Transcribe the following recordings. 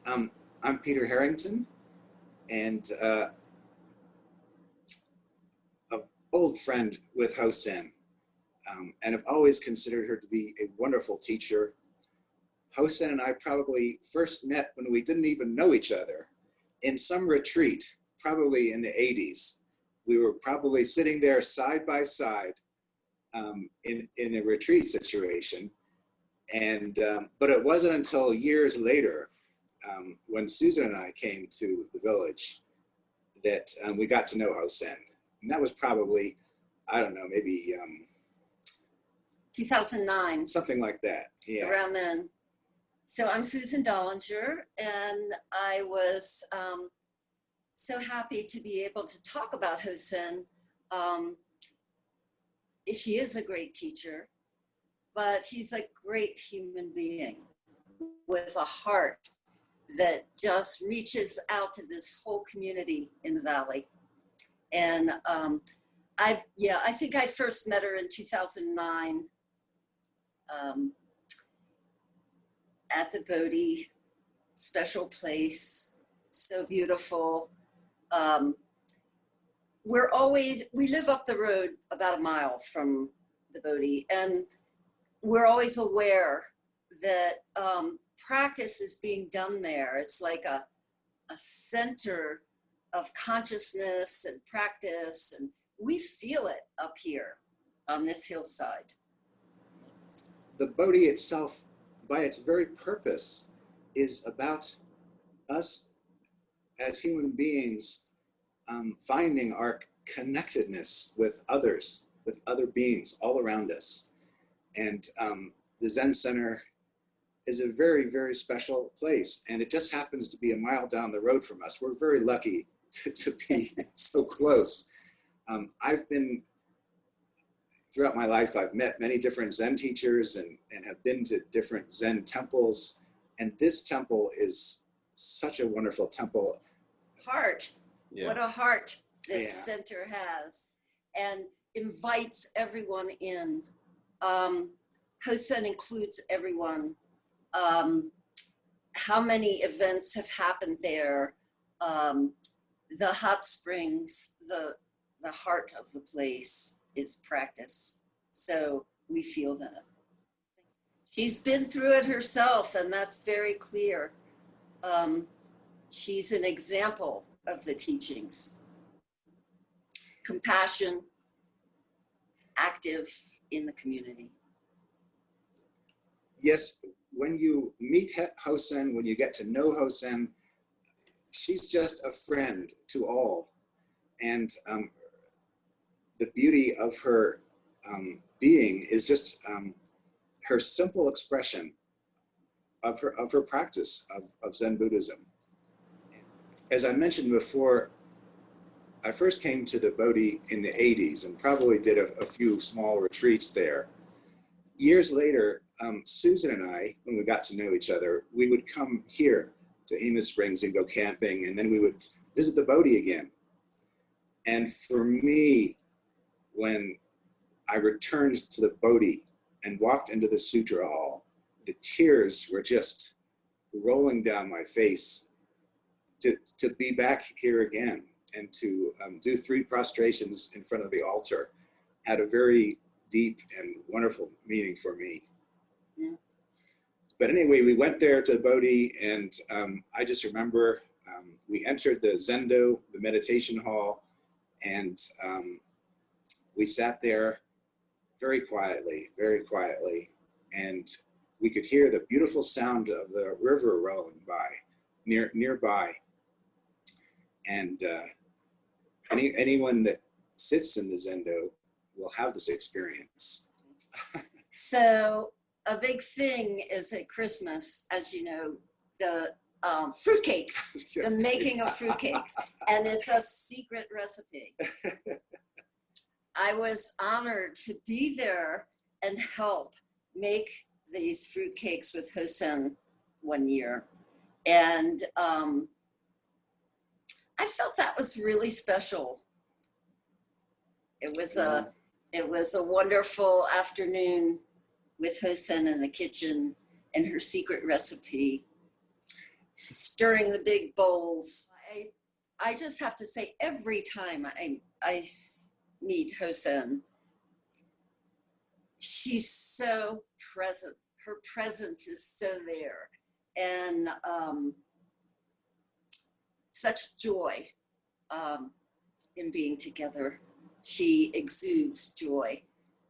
I'm Peter Harrington, and an old friend with Hosen, and I've always considered her to be a wonderful teacher. Hosen and I probably first met when we didn't even know each other in some retreat, probably in the 80s. We were probably sitting there side by side in a retreat situation. And but it wasn't until years later, when Susan and I came to the village, that we got to know Hosen. And that was probably, I don't know, maybe 2009. Something like that, yeah. Around then. So I'm Susan Dolenger, and I was so happy to be able to talk about Hosen. She is a great teacher, but she's a great human being with a heart that just reaches out to this whole community in the Valley. And I think I first met her in 2009 at the Bodhi, special place, so beautiful. We live up the road about a mile from the Bodhi, and we're always aware that practice is being done there. It's like a center of consciousness and practice, and we feel it up here on this hillside. The Bodhi itself, by its very purpose, is about us as human beings finding our connectedness with others, with other beings all around us. And the Zen Center is a very, very special place. And it just happens to be a mile down the road from us. We're very lucky to be so close. Throughout my life, I've met many different Zen teachers and have been to different Zen temples. And this temple is such a wonderful temple. Heart. Yeah. What a heart this Yeah. center has, and invites everyone in. Hosen includes everyone. How many events have happened there? The hot springs, the heart of the place is practice. So we feel that. She's been through it herself, and that's very clear. She's an example of the teachings. Compassion, active in the community. Yes, when you meet Hosen, when you get to know Hosen, she's just a friend to all. And the beauty of her being is just her simple expression of her practice of Zen Buddhism. As I mentioned before, I first came to the Bodhi in the 80s and probably did a few small retreats there. Years later, Susan and I, when we got to know each other, we would come here to Amos Springs and go camping, and then we would visit the Bodhi again. And for me, when I returned to the Bodhi and walked into the Sutra Hall, the tears were just rolling down my face to be back here again and to do 3 prostrations in front of the altar had a very deep and wonderful meaning for me. Yeah. But anyway, we went there to Bodhi, and I just remember we entered the Zendo, the meditation hall, and we sat there very quietly, and we could hear the beautiful sound of the river rolling by, nearby. And anyone that sits in the Zendo will have this experience. So a big thing is at Christmas, as you know, the fruitcakes, the making of fruitcakes, and it's a secret recipe. I was honored to be there and help make these fruitcakes with Hosen one year. And I felt that was really special. It was a wonderful afternoon with Hosen in the kitchen and her secret recipe. stirring the big bowls. I just have to say, every time I meet Hosen, she's so present. Her presence is so there, and such joy in being together. She exudes joy.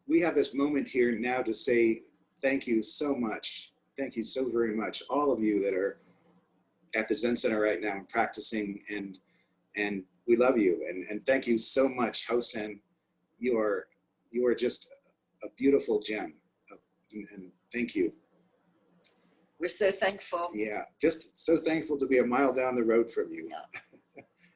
We have this moment here now to say thank you so much. Thank you so very much, all of you that are at the Zen Center right now practicing, and we love you, and thank you so much, Hosen. You are just a beautiful gem, and thank you. We're so thankful. Yeah, just so thankful to be a mile down the road from you. Yeah.